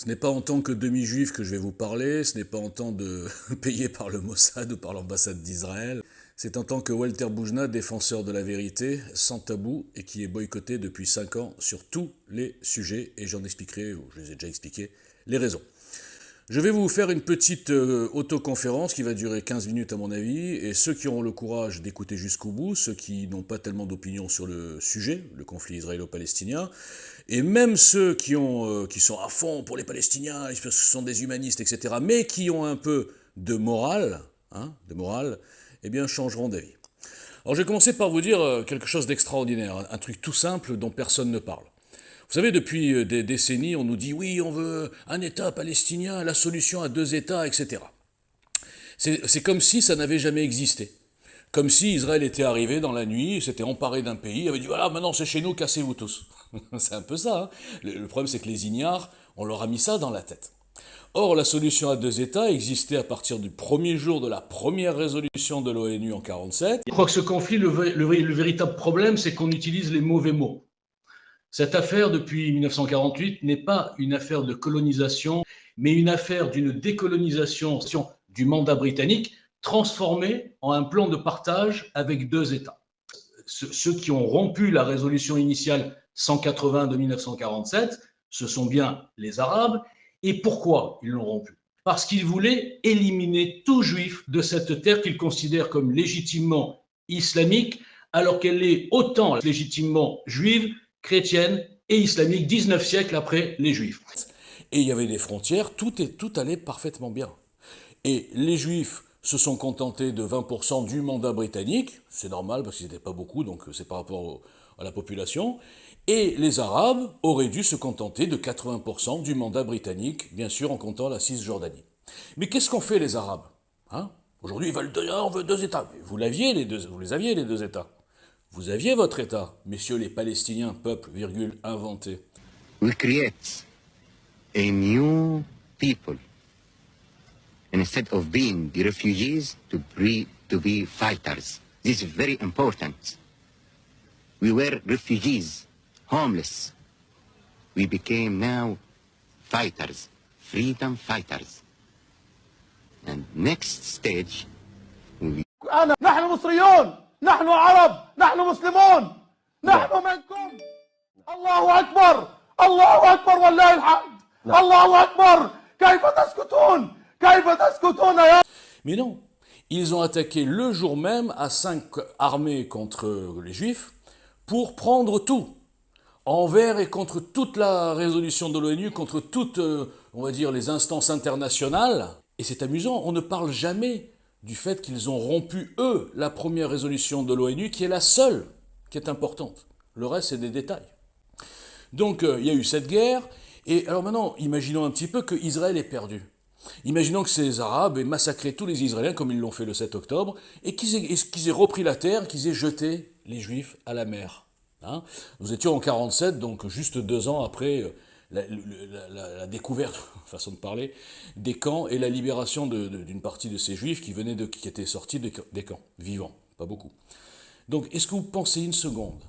Ce n'est pas en tant que demi-juif que je vais vous parler, ce n'est pas en tant de payé par le Mossad ou par l'ambassade d'Israël. C'est en tant que Walter Boujna, défenseur de la vérité, sans tabou, et qui est boycotté depuis 5 ans sur tous les sujets, et j'en expliquerai, ou je les ai déjà expliqués, les raisons. Je vais vous faire une petite autoconférence qui va durer 15 minutes à mon avis, et ceux qui auront le courage d'écouter jusqu'au bout, ceux qui n'ont pas tellement d'opinion sur le sujet, le conflit israélo-palestinien, et même ceux qui sont à fond pour les Palestiniens, parce que ce sont des humanistes, etc., mais qui ont un peu de morale, eh bien changeront d'avis. Alors je vais commencer par vous dire quelque chose d'extraordinaire, un truc tout simple dont personne ne parle. Vous savez, depuis des décennies, on nous dit « oui, on veut un État palestinien, la solution à 2 États, etc. » C'est comme si ça n'avait jamais existé. Comme si Israël était arrivé dans la nuit, s'était emparé d'un pays, avait dit « voilà, maintenant c'est chez nous, cassez-vous tous ». C'est un peu ça. Hein. Le problème, c'est que les ignares, on leur a mis ça dans la tête. Or, la solution à 2 États existait à partir du premier jour de la première résolution de l'ONU en 1947. Je crois que ce conflit, le véritable problème, c'est qu'on utilise les mauvais mots. Cette affaire, depuis 1948, n'est pas une affaire de colonisation, mais une affaire d'une décolonisation du mandat britannique transformée en un plan de partage avec 2 États. Ceux qui ont rompu la résolution initiale 180 de 1947, ce sont bien les Arabes. Et pourquoi ils l'ont rompu? Parce qu'ils voulaient éliminer tout juif de cette terre qu'ils considèrent comme légitimement islamique, alors qu'elle est autant légitimement juive, chrétienne et islamique 19 siècles après les juifs. Et il y avait des frontières, tout allait parfaitement bien. Et les juifs se sont contentés de 20% du mandat britannique, c'est normal parce qu'ils n'étaient pas beaucoup, donc c'est par rapport à la population, et les Arabes auraient dû se contenter de 80% du mandat britannique, bien sûr en comptant la Cisjordanie. Mais qu'est-ce qu'ont fait les Arabes? Aujourd'hui, ils veulent on veut 2 États. Vous les aviez les 2 États. Vous aviez votre État, messieurs les Palestiniens, peuple, virgule, inventé. We create a new people. Instead of being the refugees, to be fighters. This is very important. We were refugees, homeless. We became now fighters, freedom fighters. And next stage, نحن مصريون، نحن عرب، نحن مسلمون، نحن منكم. الله أكبر، الله أكبر والله الحمد. الله أكبر. كيف تسكتون؟ كيف تسكتون يا... Mais non, ils ont attaqué le jour même à 5 armées contre les Juifs pour prendre tout, envers et contre toute la résolution de l'ONU, contre toutes, on va dire, les instances internationales. Et c'est amusant, on ne parle jamais du fait qu'ils ont rompu, eux, la première résolution de l'ONU, qui est la seule qui est importante. Le reste, c'est des détails. Donc, il y a eu cette guerre, et alors maintenant, imaginons un petit peu que Israël est perdu. Imaginons que ces Arabes aient massacré tous les Israéliens, comme ils l'ont fait le 7 octobre, et qu'ils aient repris la terre, qu'ils aient jeté les Juifs à la mer. Nous étions en 1947, donc juste 2 ans après la découverte, façon de parler, des camps et la libération d'une partie de ces Juifs qui étaient sortis des camps, vivants, pas beaucoup. Donc, est-ce que vous pensez une seconde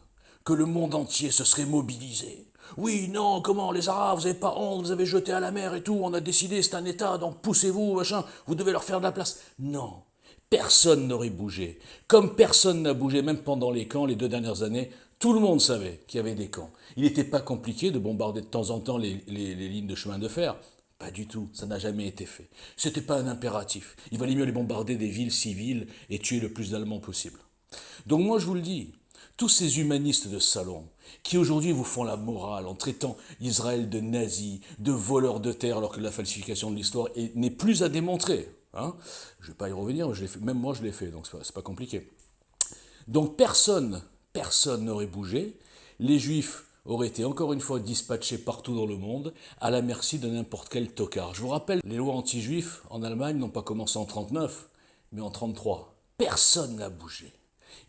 que le monde entier se serait mobilisé? Oui, non, comment, les Arabes, vous n'avez pas honte, vous avez jeté à la mer et tout, on a décidé, c'est un État, donc poussez-vous, machin, vous devez leur faire de la place. Non, personne n'aurait bougé. Comme personne n'a bougé, même pendant les camps, les 2 dernières années, tout le monde savait qu'il y avait des camps. Il n'était pas compliqué de bombarder de temps en temps les lignes de chemin de fer. Pas du tout, ça n'a jamais été fait. C'était pas un impératif. Il valait mieux les bombarder des villes civiles et tuer le plus d'Allemands possible. Donc moi je vous le dis, tous ces humanistes de salon, qui aujourd'hui vous font la morale en traitant Israël de nazis, de voleurs de terre, alors que la falsification de l'histoire n'est plus à démontrer. Je ne vais pas y revenir, même moi je l'ai fait, donc c'est pas compliqué. Donc personne n'aurait bougé, les Juifs auraient été encore une fois dispatchés partout dans le monde, à la merci de n'importe quel tocard. Je vous rappelle, les lois anti-juifs en Allemagne n'ont pas commencé en 1939, mais en 1933. Personne n'a bougé.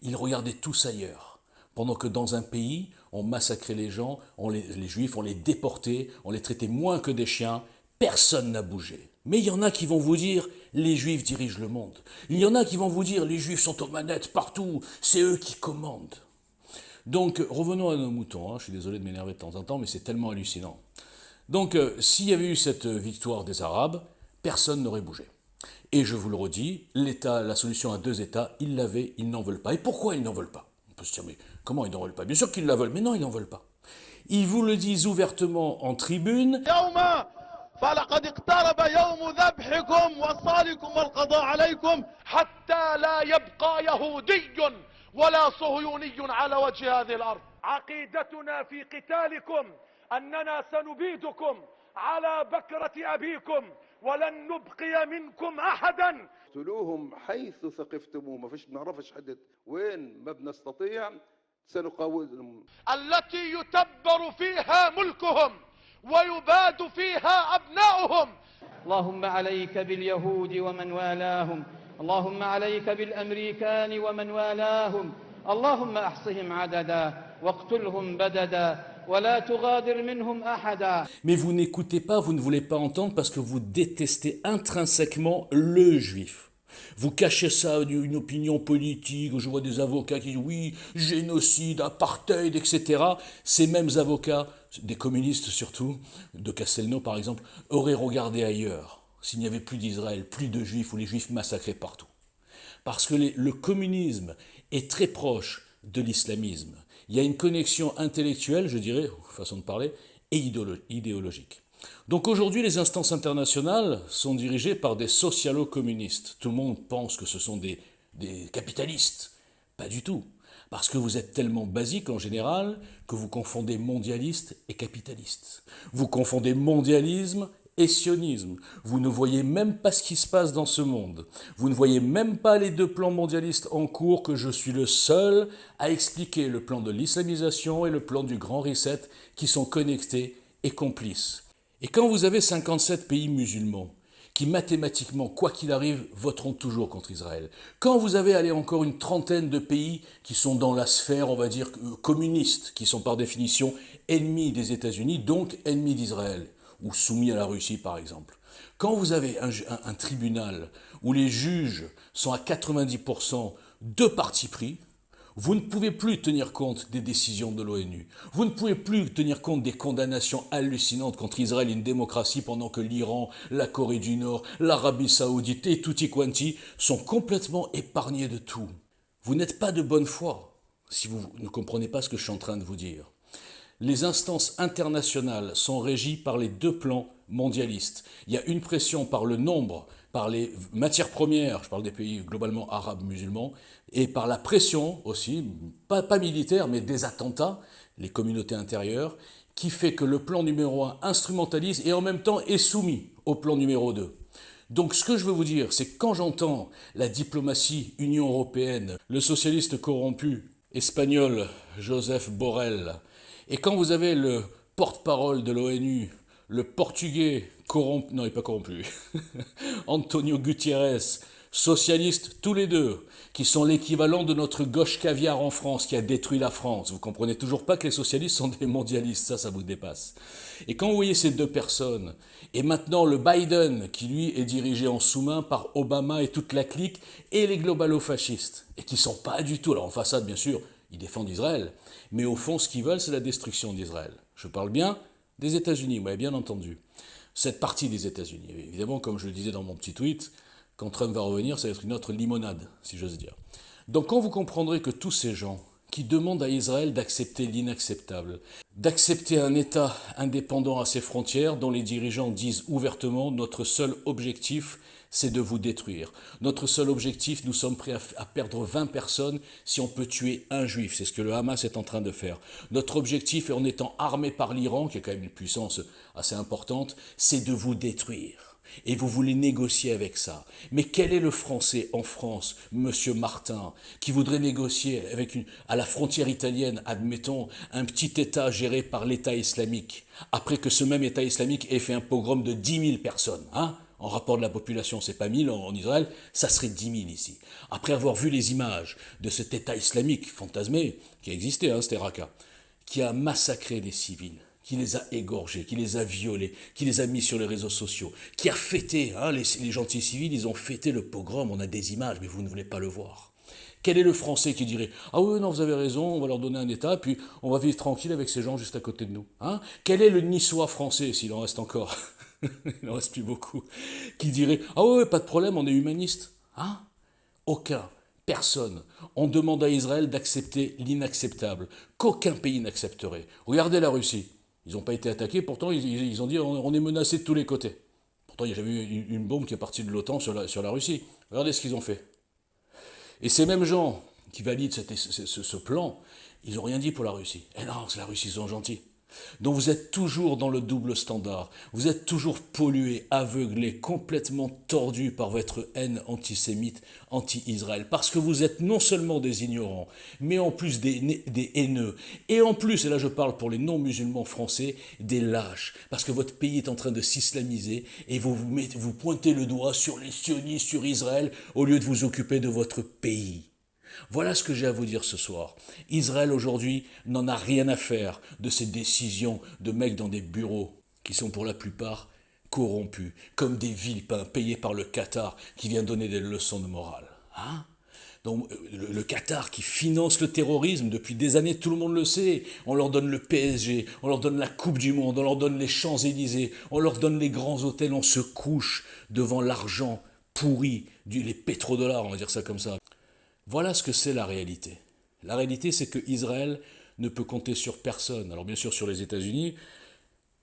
Ils regardaient tous ailleurs. Pendant que dans un pays, on massacrait les gens, les Juifs, on les déportait, on les traitait moins que des chiens, personne n'a bougé. Mais il y en a qui vont vous dire, les Juifs dirigent le monde. Il y en a qui vont vous dire, les Juifs sont aux manettes partout, c'est eux qui commandent. Donc, revenons à nos moutons, je suis désolé de m'énerver de temps en temps, mais c'est tellement hallucinant. Donc, s'il y avait eu cette victoire des Arabes, personne n'aurait bougé. Et je vous le redis, l'État, la solution à deux États, ils l'avaient, ils n'en veulent pas. Et pourquoi ils n'en veulent pas? On peut se dire, mais comment ils n'en veulent pas? Bien sûr qu'ils la veulent, mais non, ils n'en veulent pas. Ils vous le disent ouvertement en tribune. فلقد اقترب يوم ذبحكم وصالكم والقضاء عليكم حتى لا يبقى يهودي ولا صهيوني على وجه هذه الأرض. عقيدتنا في قتالكم أننا سنبيدكم على بكرة أبيكم ولن نبقي منكم أحدا. اقتلوهم حيث ثقفتموه، ما فيش بنعرفش حدد وين ما بنستطيع سنقاومهم. التي يتبر فيها ملكهم ويباد فيها أبناؤهم. اللهم عليك باليهود ومن والاهم، اللهم عليك بالأمريكان ومن والاهم، اللهم أحصهم عددا واقتلهم بددا ولا تغادر منهم أحدا. Mais vous n'écoutez pas, vous ne voulez pas entendre parce que vous détestez intrinsèquement le juif. Vous cachez ça d'une opinion politique, je vois des avocats qui disent oui, génocide, apartheid, etc. Ces mêmes avocats, des communistes surtout, de Castelnau par exemple, auraient regardé ailleurs s'il n'y avait plus d'Israël, plus de juifs ou les juifs massacrés partout. Parce que le communisme est très proche de l'islamisme. Il y a une connexion intellectuelle, je dirais, façon de parler, et idéologique. Donc aujourd'hui, les instances internationales sont dirigées par des socialo-communistes. Tout le monde pense que ce sont des capitalistes. Pas du tout. Parce que vous êtes tellement basique en général que vous confondez mondialiste et capitaliste. Vous confondez mondialisme et sionisme. Vous ne voyez même pas ce qui se passe dans ce monde. Vous ne voyez même pas les deux plans mondialistes en cours que je suis le seul à expliquer, le plan de l'islamisation et le plan du grand reset qui sont connectés et complices. Et quand vous avez 57 pays musulmans qui mathématiquement, quoi qu'il arrive, voteront toujours contre Israël, quand vous avez allez, encore une trentaine de pays qui sont dans la sphère, on va dire, communiste, qui sont par définition ennemis des États-Unis, donc ennemis d'Israël, ou soumis à la Russie par exemple, quand vous avez un tribunal où les juges sont à 90% de parti pris, vous ne pouvez plus tenir compte des décisions de l'ONU. Vous ne pouvez plus tenir compte des condamnations hallucinantes contre Israël, une démocratie, pendant que l'Iran, la Corée du Nord, l'Arabie Saoudite et tutti quanti sont complètement épargnés de tout. Vous n'êtes pas de bonne foi si vous ne comprenez pas ce que je suis en train de vous dire. Les instances internationales sont régies par les deux plans mondialistes. Il y a une pression par le nombre, par les matières premières, je parle des pays globalement arabes musulmans, et par la pression aussi, pas militaire, mais des attentats, les communautés intérieures, qui fait que le plan numéro 1 instrumentalise et en même temps est soumis au plan numéro 2. Donc ce que je veux vous dire, c'est que quand j'entends la diplomatie Union européenne, le socialiste corrompu espagnol Joseph Borrell, et quand vous avez le porte-parole de l'ONU, le portugais corrompu, non il n'est pas corrompu, Antonio Gutiérrez, socialistes tous les deux, qui sont l'équivalent de notre gauche caviar en France, qui a détruit la France. Vous comprenez toujours pas que les socialistes sont des mondialistes, ça vous dépasse. Et quand vous voyez ces deux personnes, et maintenant le Biden, qui lui est dirigé en sous-main par Obama et toute la clique, et les globalo-fascistes, et qui sont pas du tout, alors en façade bien sûr, ils défendent Israël, mais au fond ce qu'ils veulent c'est la destruction d'Israël. Je parle bien des États-Unis, vous m'avez bien entendu. Cette partie des États-Unis, évidemment comme je le disais dans mon petit tweet, quand Trump va revenir, ça va être une autre limonade, si j'ose dire. Donc quand vous comprendrez que tous ces gens qui demandent à Israël d'accepter l'inacceptable, d'accepter un État indépendant à ses frontières, dont les dirigeants disent ouvertement « notre seul objectif, c'est de vous détruire. Notre seul objectif, nous sommes prêts à perdre 20 personnes si on peut tuer un juif. » C'est ce que le Hamas est en train de faire. Notre objectif, en étant armé par l'Iran, qui est quand même une puissance assez importante, c'est de vous détruire. Et vous voulez négocier avec ça. Mais quel est le Français en France, Monsieur Martin, qui voudrait négocier avec à la frontière italienne, admettons, un petit État géré par l'État islamique, après que ce même État islamique ait fait un pogrom de 10 000 personnes, hein? En rapport de la population, c'est pas 1000 en Israël, ça serait 10 000 ici. Après avoir vu les images de cet État islamique fantasmé, qui a existé, hein, c'était Raqqa, qui a massacré des civils, qui les a égorgés, qui les a violés, qui les a mis sur les réseaux sociaux, qui a fêté, hein, les gentils civils, ils ont fêté le pogrom, on a des images, mais vous ne voulez pas le voir. Quel est le Français qui dirait « Ah oui, non, vous avez raison, on va leur donner un État, puis on va vivre tranquille avec ces gens juste à côté de nous. Hein » Quel est le Niçois français, s'il en reste encore? Il n'en reste plus beaucoup. Qui dirait « Ah oui, pas de problème, on est humaniste. » Hein? Aucun. Personne. On demande à Israël d'accepter l'inacceptable, qu'aucun pays n'accepterait. Regardez la Russie. Ils n'ont pas été attaqués, pourtant ils ont dit on est menacé de tous les côtés. Pourtant il y avait eu une bombe qui est partie de l'OTAN sur la Russie. Regardez ce qu'ils ont fait. Et ces mêmes gens qui valident ce plan, ils n'ont rien dit pour la Russie. Eh non, c'est la Russie, ils sont gentils. Donc vous êtes toujours dans le double standard, vous êtes toujours pollué, aveuglé, complètement tordu par votre haine antisémite, anti-Israël, parce que vous êtes non seulement des ignorants, mais en plus des haineux, et en plus, et là je parle pour les non-musulmans français, des lâches, parce que votre pays est en train de s'islamiser, et vous pointez le doigt sur les sionistes, sur Israël, au lieu de vous occuper de votre pays. Voilà ce que j'ai à vous dire ce soir. Israël aujourd'hui n'en a rien à faire de ces décisions de mecs dans des bureaux qui sont pour la plupart corrompus, comme des villepins payés par le Qatar qui vient donner des leçons de morale. Hein? Donc le Qatar qui finance le terrorisme depuis des années, tout le monde le sait. On leur donne le PSG, on leur donne la Coupe du Monde, on leur donne les Champs-Élysées, on leur donne les grands hôtels, on se couche devant l'argent pourri, les pétrodollars, on va dire ça comme ça. Voilà ce que c'est la réalité. La réalité, c'est que Israël ne peut compter sur personne. Alors bien sûr sur les États-Unis,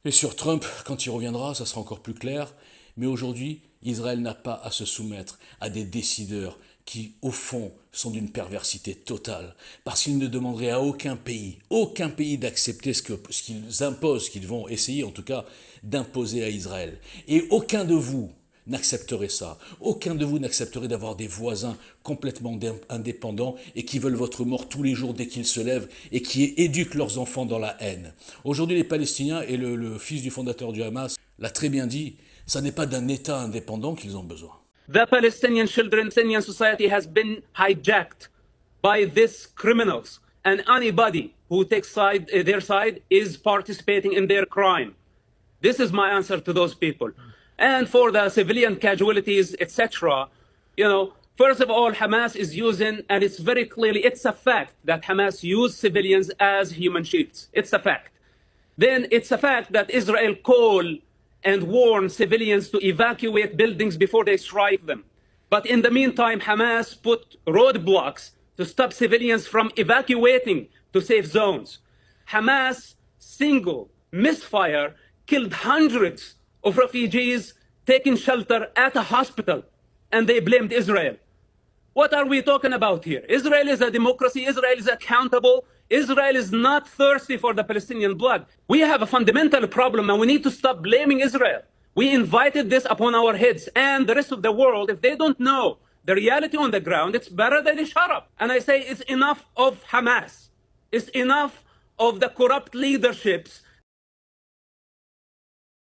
et sur Trump, quand il reviendra, ça sera encore plus clair. Mais aujourd'hui, Israël n'a pas à se soumettre à des décideurs qui, au fond, sont d'une perversité totale. Parce qu'ils ne demanderaient à aucun pays d'accepter ce qu'ils imposent, qu'ils vont essayer en tout cas d'imposer à Israël. Et aucun de vous n'accepterait ça. Aucun de vous n'accepterait d'avoir des voisins complètement indépendants et qui veulent votre mort tous les jours dès qu'ils se lèvent et qui éduquent leurs enfants dans la haine. Aujourd'hui, les Palestiniens, et le fils du fondateur du Hamas l'a très bien dit, ça n'est pas d'un État indépendant qu'ils ont besoin. The Palestinian children, Palestinian society has been hijacked by these criminals, and anybody who takes their side is participating in their crime. This is my answer to those people. And for the civilian casualties, etc., first of all, Hamas is using, and it's very clearly, it's a fact that Hamas used civilians as human shields. It's a fact. Then it's a fact that Israel call and warn civilians to evacuate buildings before they strike them. But in the meantime, Hamas put roadblocks to stop civilians from evacuating to safe zones. Hamas single misfire killed hundreds of refugees taking shelter at a hospital, and they blamed Israel. What are we talking about here? Israel is a democracy. Israel is accountable. Israel is not thirsty for the Palestinian blood. We have a fundamental problem, and we need to stop blaming Israel. We invited this upon our heads, and the rest of the world, if they don't know the reality on the ground, it's better that they shut up. And I say it's enough of Hamas. It's enough of the corrupt leaderships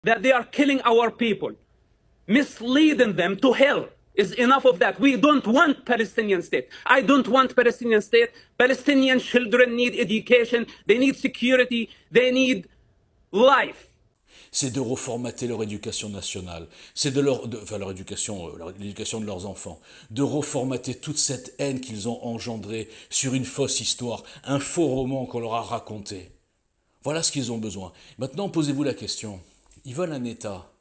that they are killing our people, misleading them to hell. Is enough of that. We don't want Palestinian state. I don't want Palestinian state. Palestinian children need education. They need security. They need life. C'est de reformater leur éducation nationale, c'est l'éducation de leurs enfants, de reformater toute cette haine qu'ils ont engendrée sur une fausse histoire, un faux roman qu'on leur a raconté. Voilà ce qu'ils ont besoin. Maintenant, posez-vous la question. Ils veulent un État.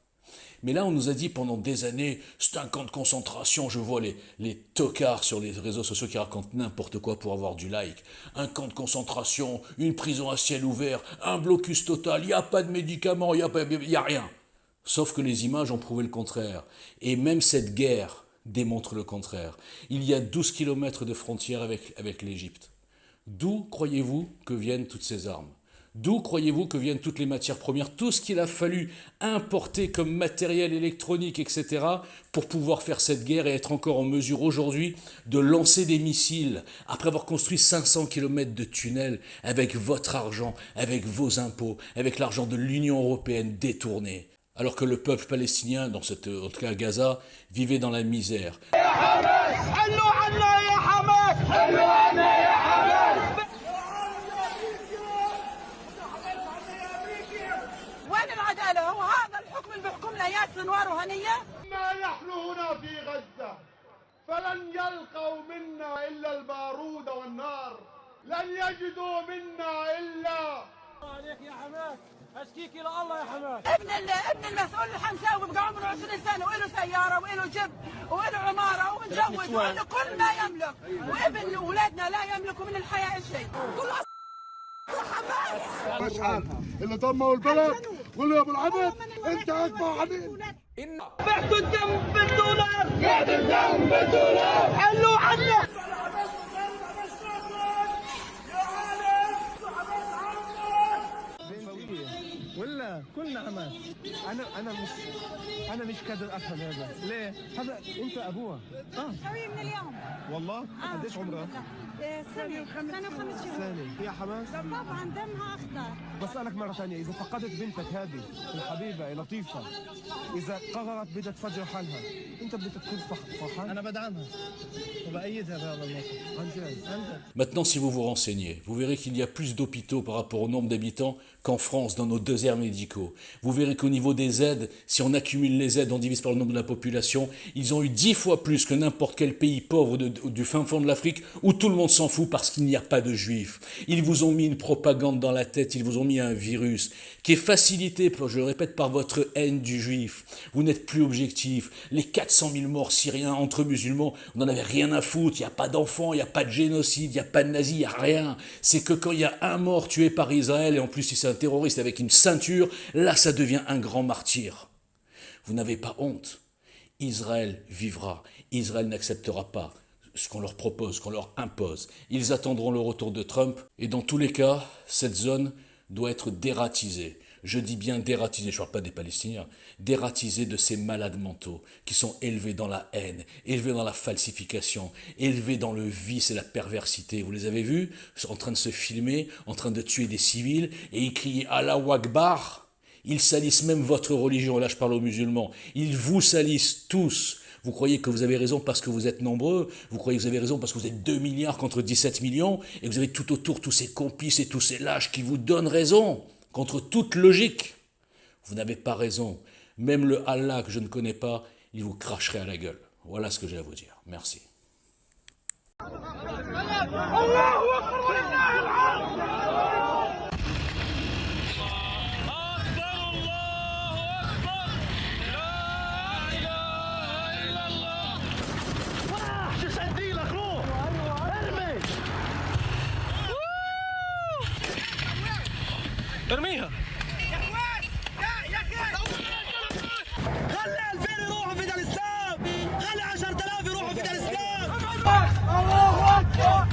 Mais là, on nous a dit pendant des années, c'est un camp de concentration. Je vois les tocards sur les réseaux sociaux qui racontent n'importe quoi pour avoir du like. Un camp de concentration, une prison à ciel ouvert, un blocus total, il n'y a pas de médicaments, il n'y a rien. Sauf que les images ont prouvé le contraire. Et même cette guerre démontre le contraire. Il y a 12 kilomètres de frontière avec l'Égypte. D'où croyez-vous que viennent toutes ces armes ? D'où croyez-vous que viennent toutes les matières premières, tout ce qu'il a fallu importer comme matériel électronique, etc., pour pouvoir faire cette guerre et être encore en mesure aujourd'hui de lancer des missiles, après avoir construit 500 km de tunnels avec votre argent, avec vos impôts, avec l'argent de l'Union européenne détourné, alors que le peuple palestinien, en tout cas à Gaza, vivait dans la misère. وهذا الحكم اللي بيحكمنا اياه سنوار وهنيه ما نحن هنا في غزة فلن يلقوا منا إلا البارود والنار، لن يجدوا منا إلا عليك يا حماس، أشكيك إلى الله يا حماس. ابن المسؤول الحمساوي بقى عمره 20 سنة وله سيارة وله جب وله عمارة ومتجوز وله كل ما يملك، وابن أولادنا لا يملكوا من الحياة شيء. كل حماس اللي دمروا البلد واللي يا ابو العبد انت اكبر عميل. بعتوا الدم بالدولار، بعتوا الدم بالدولار، حلوا عنا. ولا كلنا حماس. انا مش قادر افهم هذا ليه. هذا انت ابوها قوي من اليوم والله. قديش عمرها؟ سنة و5 شهور. سنة. هي حماس طبعا دمها اخضر. بسألك مرة ثانية، إذا فقدت بنتك هذه الحبيبة لطيفة، إذا قررت بدها تفجر حالها، أنت بدك تكون فرحان؟ أنا بدعمها وبأيدها بهذا الموقف. عن جد. Maintenant, si vous vous renseignez, vous verrez qu'il y a plus d'hôpitaux par rapport au nombre d'habitants qu'en France, dans nos déserts médicaux. Vous verrez qu'au niveau des aides, si on accumule les aides, on divise par le nombre de la population, ils ont eu 10 fois plus que n'importe quel pays pauvre du fin fond de l'Afrique, où tout le monde s'en fout parce qu'il n'y a pas de juifs. Ils vous ont mis une propagande dans la tête, ils vous ont mis un virus qui est facilité, je le répète, par votre haine du juif. Vous n'êtes plus objectif. Les 400 000 morts syriens entre musulmans, on n'en avait rien à foutre. Il n'y a pas d'enfants, il n'y a pas de génocide, il n'y a pas de nazis, il n'y a rien. C'est que quand il y a un mort tué par Israël, et en plus si c'est un terroriste avec une ceinture, là ça devient un grand martyr. Vous n'avez pas honte. Israël vivra. Israël n'acceptera pas ce qu'on leur propose, ce qu'on leur impose. Ils attendront le retour de Trump. Et dans tous les cas, cette zone doit être dératisée. Je dis bien dératisée, je ne parle pas des Palestiniens. Dératisée de ces malades mentaux qui sont élevés dans la haine, élevés dans la falsification, élevés dans le vice et la perversité. Vous les avez vus en train de se filmer, en train de tuer des civils et ils crient « Allahu Akbar ». Ils salissent même votre religion, là je parle aux musulmans. Ils vous salissent tous. Vous croyez que vous avez raison parce que vous êtes nombreux, vous croyez que vous avez raison parce que vous êtes 2 milliards contre 17 millions, et vous avez tout autour tous ces complices et tous ces lâches qui vous donnent raison, contre toute logique. Vous n'avez pas raison. Même le Allah que je ne connais pas, il vous cracherait à la gueule. Voilà ce que j'ai à vous dire. Merci. ارميها يا اخوان يا خلي 2000 يروحوا في الاسلام، خلي 10000 يروحوا في الاسلام. الله اكبر.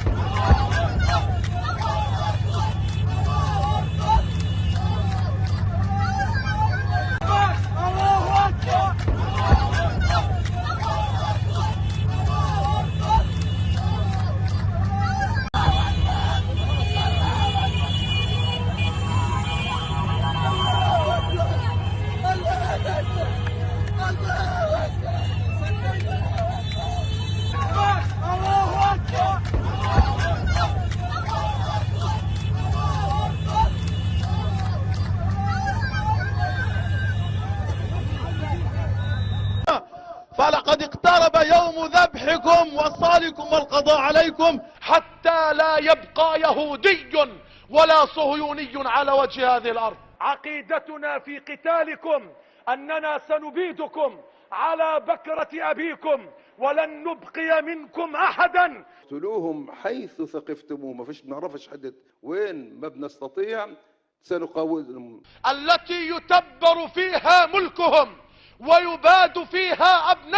فلقد اقترب يوم ذبحكم وصالكم والقضاء عليكم حتى لا يبقى يهودي ولا صهيوني على وجه هذه الأرض. عقيدتنا في قتالكم أننا سنبيدكم على بكرة أبيكم ولن نبقي منكم أحدا. اقتلوهم حيث ثقفتموهم، ما فيش بنعرفش حدد وين ما بنستطيع سنقاومهم. التي يتبر فيها ملكهم ويباد فيها أبنائهم